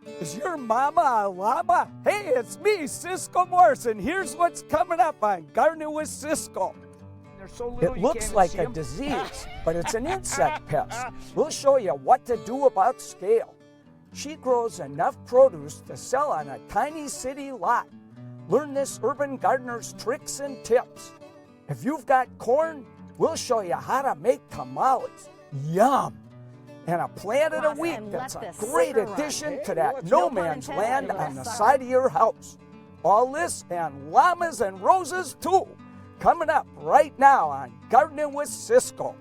Is your mama a llama? Hey, it's me, Cisco Morrison. Here's what's coming up on Gardening with Cisco. It looks like a disease, but it's an insect pest. We'll show you what to do about scale. She grows enough produce to sell on a tiny city lot. Learn this urban gardener's tricks and tips. If you've got corn, we'll show you how to make tamales. Yum! And a plant of the week that's a great addition to that no man's land on the side of your house. All this and llamas and roses too. Coming up right now on Gardening with Cisco.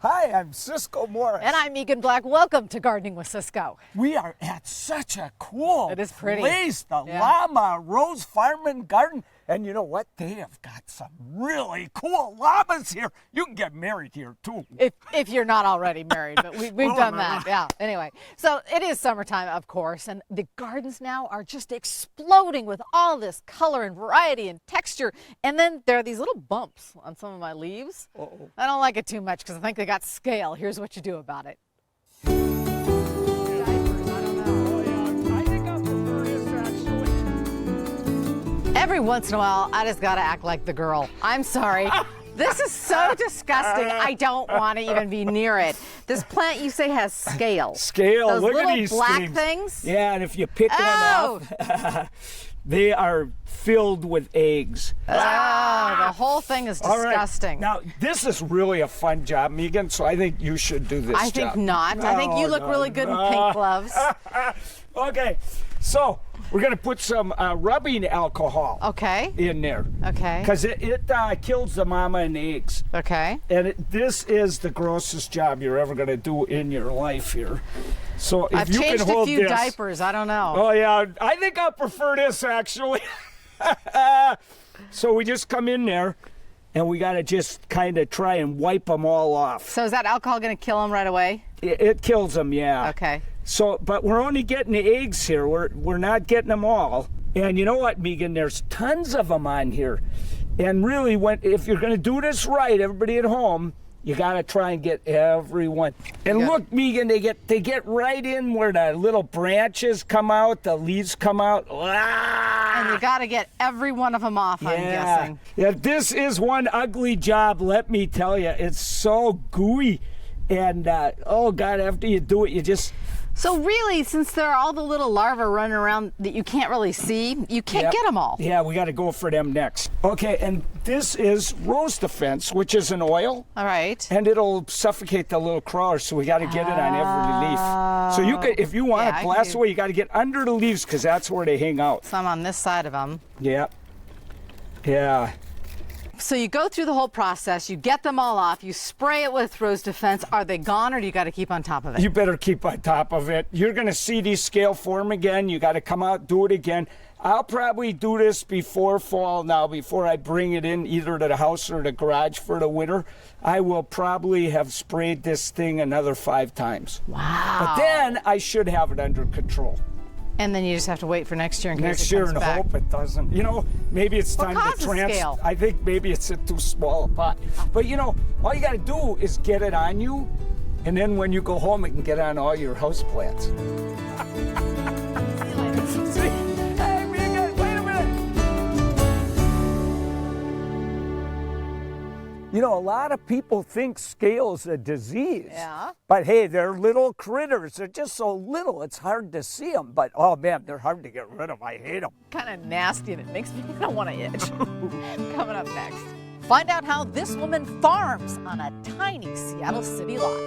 Hi, I'm Cisco Morris. And I'm Megan Black. Welcome to Gardening with Cisco. We are at such a cool It is pretty. place, the Llama Rose Farm and Garden. And you know what? They have got some really cool llamas here. You can get married here, too. If you're not already married, but we've done that. Yeah, anyway. So it is summertime, of course, and the gardens now are just exploding with all this color and variety and texture. And then there are these little bumps on some of my leaves. Uh-oh. I don't like it too much because I think they got scale. Here's what you do about it. Every once in a while, I just gotta act like the girl. I'm sorry. This is so disgusting. I don't want to even be near it. This plant, you say, has scale. Scale, Those look little at these black things. Yeah, and if you pick one up, they are filled with eggs. Oh, the whole thing is disgusting. All right. Now, this is really a fun job, Megan, so I think you should do this I think job. not. I think you look really good in pink gloves. Okay, so we're going to put some rubbing alcohol in there. Okay. Because it kills the mama and the eggs. Okay. And this is the grossest job you're ever going to do in your life here. So if I've you changed can hold a few this, diapers. I don't know. Oh, yeah. I think I'll prefer this, actually. So we just come in there, and we got to just kind of try and wipe them all off. So is that alcohol going to kill them right away? It kills them, yeah. Okay. So, but we're only getting the eggs here. We're not getting them all. And you know what, Megan? There's tons of them on here. And really, if you're going to do this right, everybody at home, you got to try and get everyone. And look, Megan, they get right in where the little branches come out, the leaves come out. And you got to get every one of them off, I'm guessing. Yeah, this is one ugly job, let me tell you. It's so gooey. And, oh, God, after you do it, you just... So really, since there are all the little larvae running around that you can't really see, you can't get them all. Yeah, we got to go for them next. Okay, and this is Rose Defense, which is an oil. All right. And it'll suffocate the little crawlers, so we got to get it on every leaf. So you could, if you want to blast away, you got to get under the leaves because that's where they hang out. Some on this side of them. Yeah. Yeah. So you go through the whole process, you get them all off, you spray it with Rose Defense. Are they gone or do you got to keep on top of it? You better keep on top of it. You're going to see these scale form again. You got to come out, do it again. I'll probably do this before fall now, before I bring it in either to the house or the garage for the winter. I will probably have sprayed this thing another 5 times. Wow. But then I should have it under control. And then you just have to wait for next year in case Next it year comes and back. hope it doesn't. You know, maybe it's time to scale? I think maybe it's a too small a pot. But you know, all you got to do is get it on you, and then when you go home, it can get on all your house plants. See? Hey, Megan, wait a minute. You know, a lot of people think scale's a disease. Yeah. But hey, they're little critters. They're just so little, it's hard to see them. But oh man, they're hard to get rid of. I hate them. Kind of nasty and it makes me not want to itch. Coming up next, find out how this woman farms on a tiny Seattle City lot.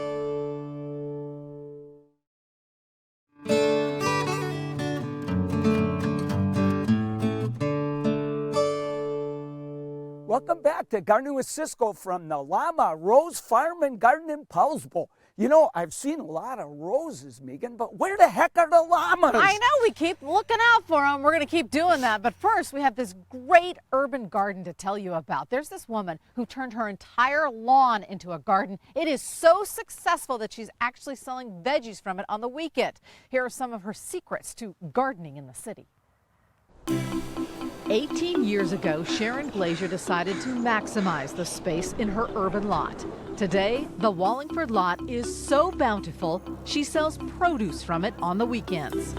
Welcome back to Gardening with Ciscoe from the Llama Rose Farm and Garden in Powellsville. You know, I've seen a lot of roses, Megan, but where the heck are the llamas? I know, we keep looking out for them. We're going to keep doing that. But first, we have this great urban garden to tell you about. There's this woman who turned her entire lawn into a garden. It is so successful that she's actually selling veggies from it on the weekend. Here are some of her secrets to gardening in the city. 18 years ago, Sharon Glazier decided to maximize the space in her urban lot. Today, the Wallingford lot is so bountiful, she sells produce from it on the weekends.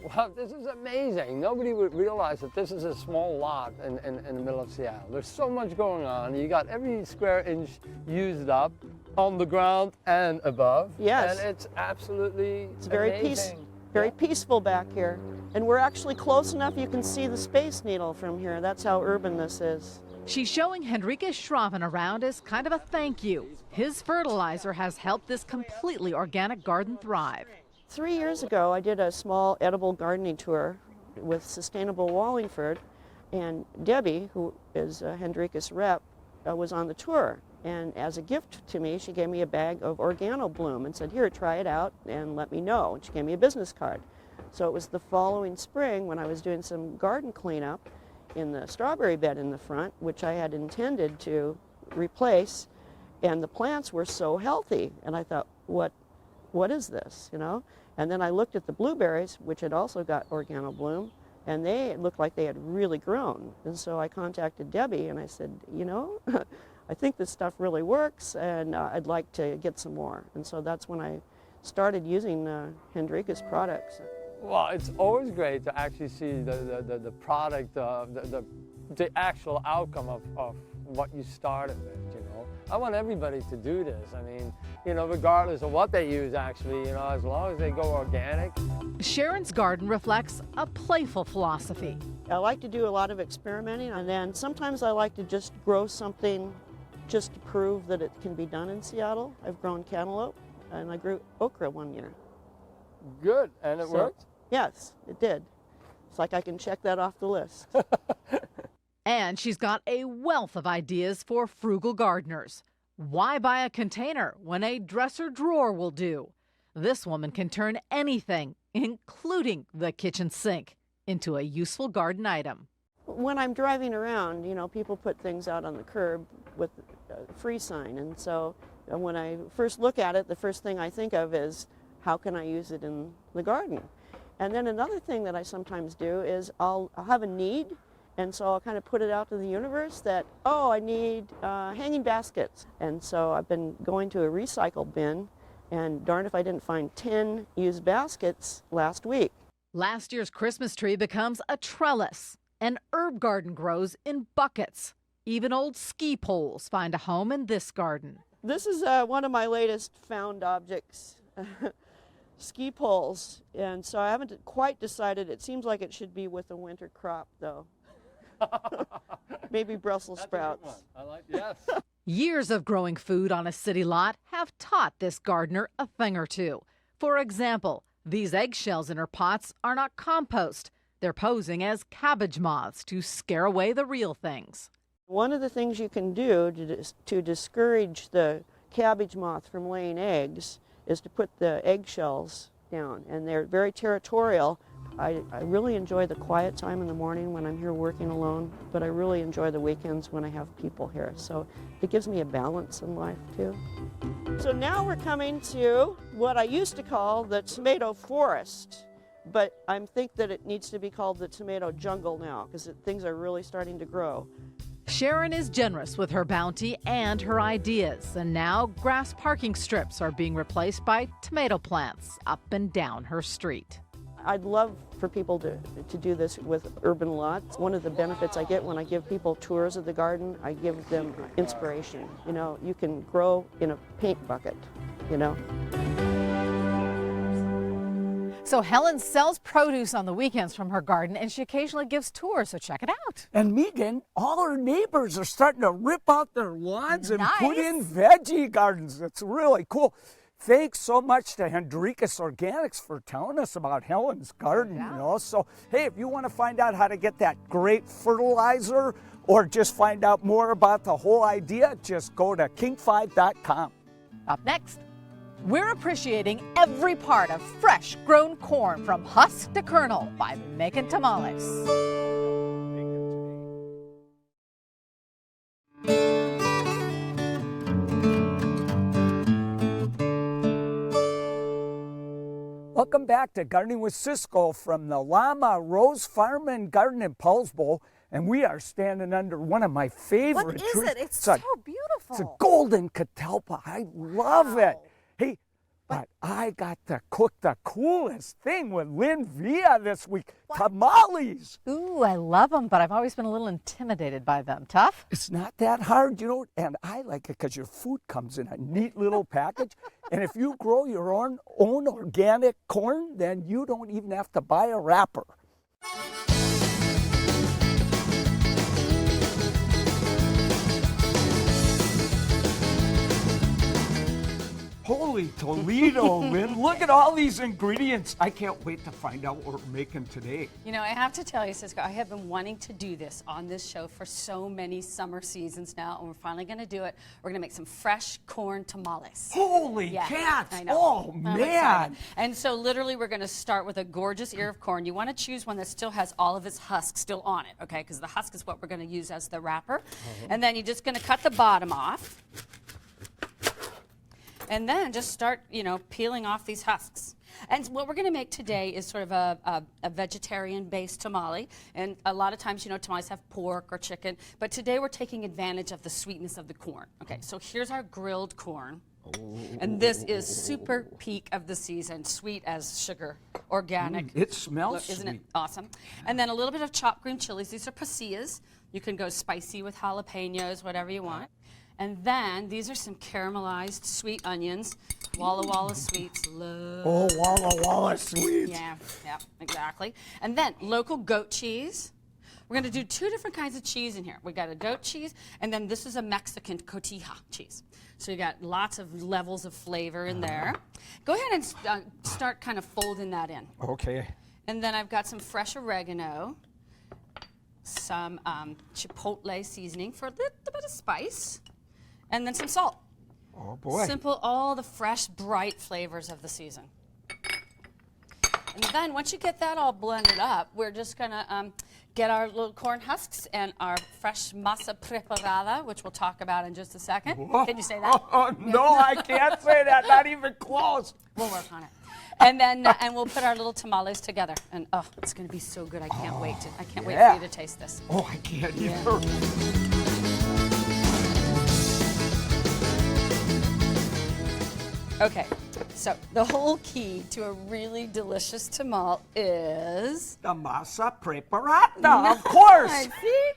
Wow, this is amazing. Nobody would realize that this is a small lot in the middle of Seattle. There's so much going on. You got every square inch used up on the ground and above. Yes. And it's absolutely very peaceful back here. And we're actually close enough you can see the Space Needle from here. That's how urban this is. She's showing Henrique Schraven around as kind of a thank you. His fertilizer has helped this completely organic garden thrive. 3 years ago, I did a small edible gardening tour with Sustainable Wallingford, and Debbie, who is Henrique's rep, was on the tour. And as a gift to me, she gave me a bag of Organo Bloom and said, here, try it out and let me know. And she gave me a business card. So it was the following spring when I was doing some garden cleanup in the strawberry bed in the front, which I had intended to replace, and the plants were so healthy. And I thought, what is this, you know? And then I looked at the blueberries, which had also got Organo Bloom, and they looked like they had really grown. And so I contacted Debbie and I said, you know, I think this stuff really works, and I'd like to get some more. And so that's when I started using Henrique's products. Well, it's always great to actually see the product, the actual outcome of what you started with, you know. I want everybody to do this. I mean, you know, regardless of what they use, actually, you know, as long as they go organic. Sharon's garden reflects a playful philosophy. I like to do a lot of experimenting, and then sometimes I like to just grow something just to prove that it can be done in Seattle. I've grown cantaloupe, and I grew okra one year. Good, and it worked? Yes, it did. It's like I can check that off the list. And she's got a wealth of ideas for frugal gardeners. Why buy a container when a dresser drawer will do? This woman can turn anything, including the kitchen sink, into a useful garden item. When I'm driving around, you know, people put things out on the curb with a free sign. And so when I first look at it, the first thing I think of is, how can I use it in the garden? And then another thing that I sometimes do is I'll have a need, and so I'll kind of put it out to the universe that, oh, I need hanging baskets. And so I've been going to a recycle bin, and darn if I didn't find 10 used baskets last week. Last year's Christmas tree becomes a trellis. An herb garden grows in buckets. Even old ski poles find a home in this garden. This is one of my latest found objects. Ski poles, and so I haven't quite decided. It seems like it should be with a winter crop, though. Maybe Brussels sprouts. I like, yes. Years of growing food on a city lot have taught this gardener a thing or two. For example, these eggshells in her pots are not compost. They're posing as cabbage moths to scare away the real things. One of the things you can do to discourage the cabbage moth from laying eggs is to put the eggshells down, and they're very territorial. I really enjoy the quiet time in the morning when I'm here working alone, but I really enjoy the weekends when I have people here. So it gives me a balance in life too. So now we're coming to what I used to call the tomato forest, but I think that it needs to be called the tomato jungle now because things are really starting to grow. Sharon is generous with her bounty and her ideas, and now grass parking strips are being replaced by tomato plants up and down her street. I'd love for people to do this with urban lots. One of the benefits I get when I give people tours of the garden, I give them inspiration. You know, you can grow in a paint bucket, you know. So Helen sells produce on the weekends from her garden, and she occasionally gives tours, so check it out. And Megan, all her neighbors are starting to rip out their lawns and Nice. put in veggie gardens. It's really cool. thanks so much to Hendrikus Organics for telling us about Helen's garden, you know. So, hey, if you want to find out how to get that great fertilizer or just find out more about the whole idea, just go to king5.com. Up next, we're appreciating every part of fresh grown corn from husk to kernel by making tamales. Welcome back to Gardening with Ciscoe from the Llama Rose Farm and Garden in Paulsbo, and we are standing under one of my favorite What is trees. it? It's so beautiful. It's a golden catalpa. I love it. Hey, but I got to cook the coolest thing with Lynn Villa this week, tamales. Ooh, I love them, but I've always been a little intimidated by them. Tough? It's not that hard, you know, and I like it because your food comes in a neat little package. And if you grow your own organic corn, then you don't even have to buy a wrapper. Holy Toledo, Lynn. Look at all these ingredients. I can't wait to find out what we're making today. You know, I have to tell you, Ciscoe, I have been wanting to do this on this show for so many summer seasons now, and we're finally going to do it. We're going to make some fresh corn tamales. Holy cats! I know. Oh, I'm man. excited. And so literally we're going to start with a gorgeous ear of corn. You want to choose one that still has all of its husk still on it, okay? Because the husk is what we're going to use as the wrapper. And then you're just going to cut the bottom off. And then just start, you know, peeling off these husks. And what we're going to make today is sort of a vegetarian-based tamale. And a lot of times, you know, tamales have pork or chicken. But today we're taking advantage of the sweetness of the corn. Okay, so here's our grilled corn. And this is super peak of the season, sweet as sugar, organic. It smells Look, isn't sweet. it awesome? And then a little bit of chopped green chilies. These are pasillas. You can go spicy with jalapenos, whatever you want. And then these are some caramelized sweet onions. Walla Walla Sweets. Love. Oh, Walla Walla Sweets. Yeah, exactly. And then local goat cheese. We're going to do two different kinds of cheese in here. We got a goat cheese, and then this is a Mexican cotija cheese. So you got lots of levels of flavor in there. Go ahead and start kind of folding that in. Okay. And then I've got some fresh oregano, some chipotle seasoning for a little bit of spice, and then some salt. Oh, boy. Simple, all the fresh, bright flavors of the season. And then once you get that all blended up, we're just going to get our little corn husks and our fresh masa preparada, which we'll talk about in just a second. Can you say that? Oh, no, I can't say that. Not even close. We'll work on it. And then and we'll put our little tamales together. And oh, it's going to be so good. I can't wait for you to taste this. Oh, I can't either. Okay, so the whole key to a really delicious tamal is... The masa preparada, of course. See?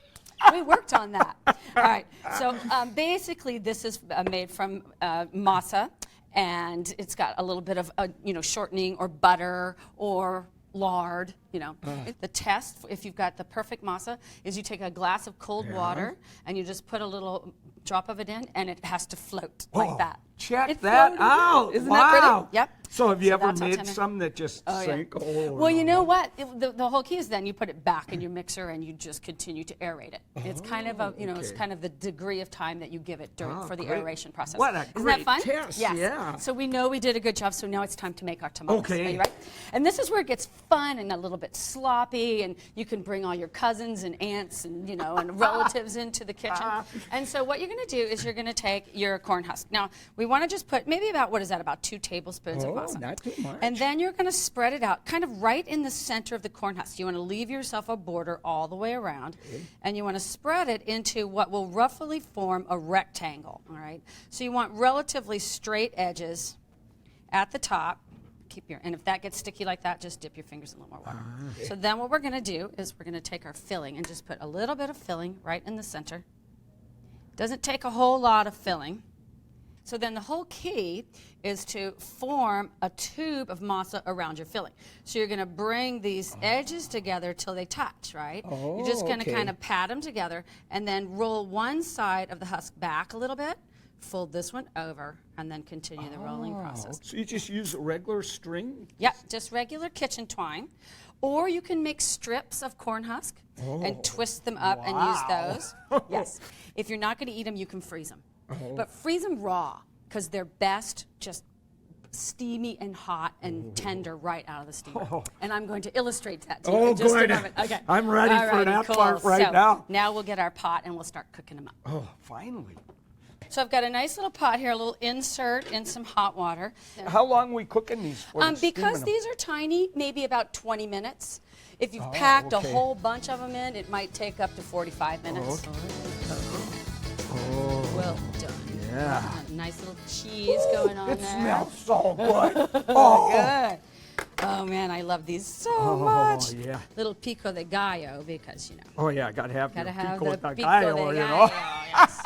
We worked on that. All right, so basically this is made from masa, and it's got a little bit of, shortening or butter or lard, The test, if you've got the perfect masa, is you take a glass of cold water and you just put a little drop of it in, and it has to float like that. Check that out. Isn't that pretty? Yep. So have you ever that's how made tender. some that just sink? Yeah. Oh, well, you know what? The whole key is then you put it back in your mixer and you just continue to aerate it. It's kind of it's kind of the degree of time that you give it for the aeration process. What a Isn't great that fun? test, Yes. yeah. So we know we did a good job, so now it's time to make our tamales. Okay. Are you ready? And this is where it gets fun and a little bit sloppy, and you can bring all your cousins and aunts and, and relatives into the kitchen. And so what you're going to do is you're going to take your corn husk. Now, we want to just put maybe about 2 tablespoons of masa. Not too much. And then you're going to spread it out kind of right in the center of the corn husk. You want to leave yourself a border all the way around, and you want to spread it into what will roughly form a rectangle, all right? So you want relatively straight edges at the top. And if that gets sticky like that, just dip your fingers in a little more water. So then what we're going to do is we're going to take our filling and just put a little bit of filling right in the center. Doesn't take a whole lot of filling. So then the whole key is to form a tube of masa around your filling. So you're going to bring these edges together till they touch, right? Oh, you're just going to kind of pat them together and then roll one side of the husk back a little bit fold this one over, and then continue the rolling process. So you just use a regular string? Yep, just regular kitchen twine. Or you can make strips of corn husk and twist them up and use those. Yes. If you're not going to eat them, you can freeze them. But freeze them raw, because they're best just steamy and hot and tender right out of the steamer. And I'm going to illustrate that to you in just a moment. Okay. I'm ready for that part right now. Now we'll get our pot and we'll start cooking them up. Oh, finally. So I've got a nice little pot here, a little insert in some hot water. How long are we cooking these for? Because these are tiny, maybe about 20 minutes. If you've packed a whole bunch of them in, it might take up to 45 minutes. Well done. Yeah. Nice little cheese going on there. It smells so good. Good. Oh man, I love these so much. Yeah. Little pico de gallo, because you know. Oh yeah, gotta have Gotta your have pico the de pico gallo, de you gallo. know. Yes.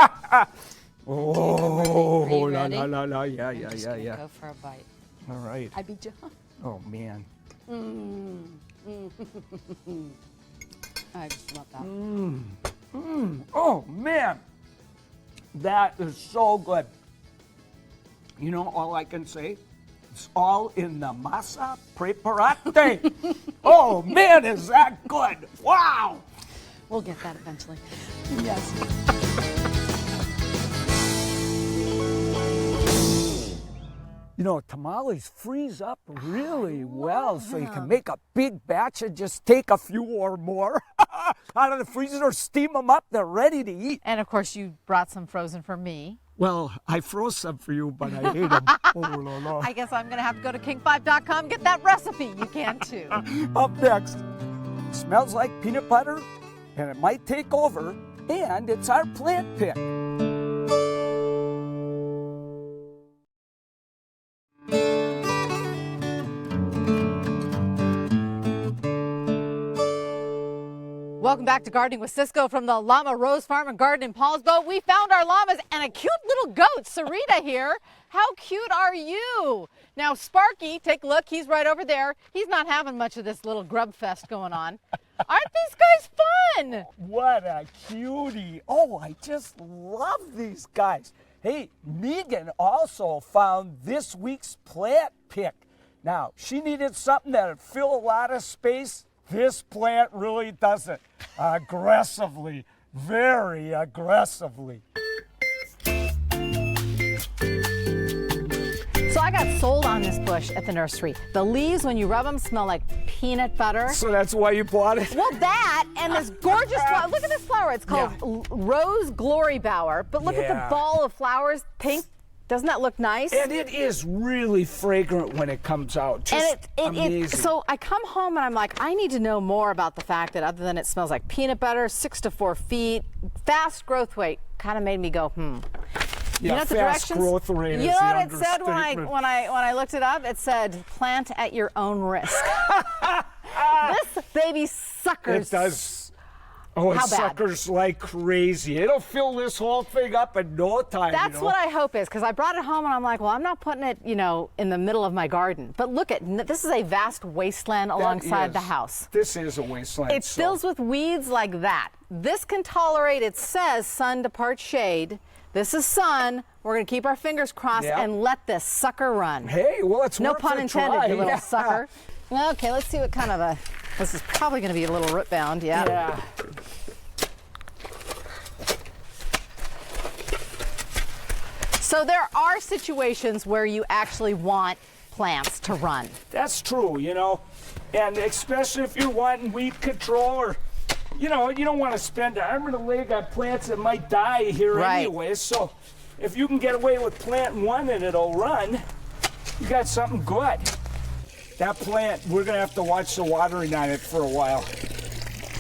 Oh, Are you la ready? la la la, yeah, I'm just gonna yeah. Go for a bite. All right. I beat you. Oh man. I just love that. Oh man, that is so good. You know, all I can say, it's all in the masa preparate. Oh man, is that good? Wow. We'll get that eventually. Yes. You know, tamales freeze up really well, so you can make a big batch and just take a few or more out of the freezer or steam them up. They're ready to eat. And of course, you brought some frozen for me. Well, I froze some for you, but I ate them. Oh, la, la. I guess I'm going to have to go to king5.com, get that recipe. You can too. Up next, smells like peanut butter, and it might take over, and it's our plant pick. Welcome back to Gardening with Ciscoe from the Llama Rose Farm and Garden in Paulsbo. We found our llamas and a cute little goat, Sarita here. How cute are you? Now Sparky, take a look, he's right over there. He's not having much of this little grub fest going on. Aren't these guys fun? What a cutie. Oh, I just love these guys. Hey, Megan also found this week's plant pick. Now, she needed something that would fill a lot of space. This plant really does it. Aggressively, very aggressively. So I got sold on this bush at the nursery. The leaves, when you rub them, smell like peanut butter. So that's why you bought it? Well, that and this gorgeous flower. Look at this flower. It's called Rose Glorybower. But look at the ball of flowers, pink. Doesn't that look nice? And it is really fragrant when it comes out. Just amazing. So I come home and I'm like, I need to know more about the fact that other than it smells like peanut butter, 6 to 4 feet, fast growth rate, kind of made me go, Yeah, you know what the fast directions? growth rate You is know the what it said when I looked it up? It said, plant at your own risk. This baby suckers. It does. Oh, it suckers like crazy. It'll fill this whole thing up in no time. That's what I hope is, because I brought it home and I'm like, well, I'm not putting it, in the middle of my garden. But look this is a vast wasteland alongside the house. This is a wasteland. It fills with weeds like that. This can tolerate, it says, sun to part shade. This is sun. We're going to keep our fingers crossed and let this sucker run. Hey, well, it's no worth pun a intended, try. you little sucker. Okay, let's see what kind of this is probably going to be a little root bound, yeah. So there are situations where you actually want plants to run. That's true, and especially if you're wanting weed control or, you don't want to spend an arm and a leg on plants that might die here anyway. So if you can get away with planting one and it'll run, you got something good. That plant, we're going to have to watch the watering on it for a while.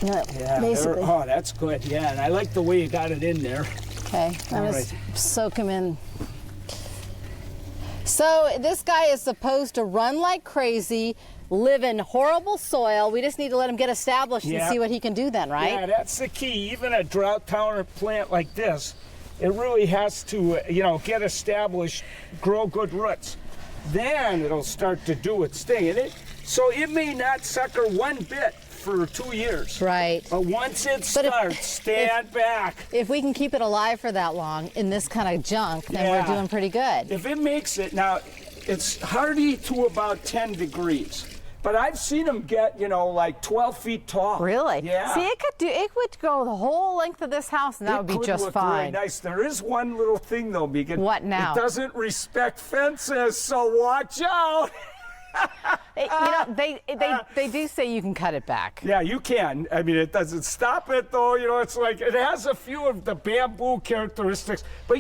Yeah, basically. Oh, that's good, yeah, and I like the way you got it in there. Okay, I'm going to soak them in. So this guy is supposed to run like crazy, live in horrible soil. We just need to let him get established and see what he can do then, right? Yeah, that's the key. Even a drought-tolerant plant like this, it really has to, get established, grow good roots. Then it'll start to do its thing. So it may not sucker one bit for 2 years. Right. But once it But starts, stand back. If we can keep it alive for that long in this kind of junk, then Yeah. we're doing pretty good. If it makes it, now, it's hardy to about 10 degrees. But I've seen them get, like 12 feet tall. Really? Yeah. See, it would go the whole length of this house, and that would be just look fine. Really nice. There is one little thing though, Megan. What now? It doesn't respect fences, so watch out. They do say you can cut it back. Yeah, you can. I mean, it doesn't stop it though. It's like it has a few of the bamboo characteristics, but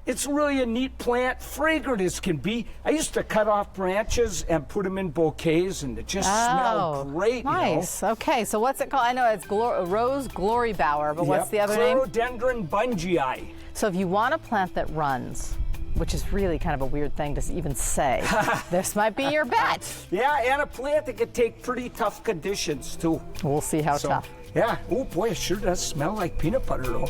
it's really a neat plant, fragrant as can be. I used to cut off branches and put them in bouquets, and it just smelled great. Nice. Okay, so what's it called? I know it's rose glorybower, but what's the other name? Chlorodendran bungii. So if you want a plant that runs, which is really kind of a weird thing to even say, this might be your bet. Yeah, and a plant that could take pretty tough conditions too. We'll see how tough. Yeah. Oh boy, it sure does smell like peanut butter though.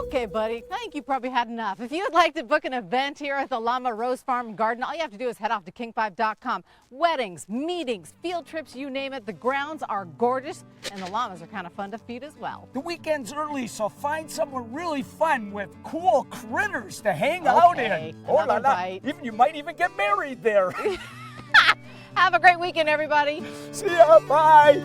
Okay, buddy, I think you probably had enough. If you would like to book an event here at the Llama Rose Farm Garden, all you have to do is head off to king5.com. Weddings, meetings, field trips, you name it. The grounds are gorgeous, and the llamas are kind of fun to feed as well. The weekend's early, so find somewhere really fun with cool critters to hang out in. Another bite. You might even get married there. Have a great weekend, everybody. See ya, bye.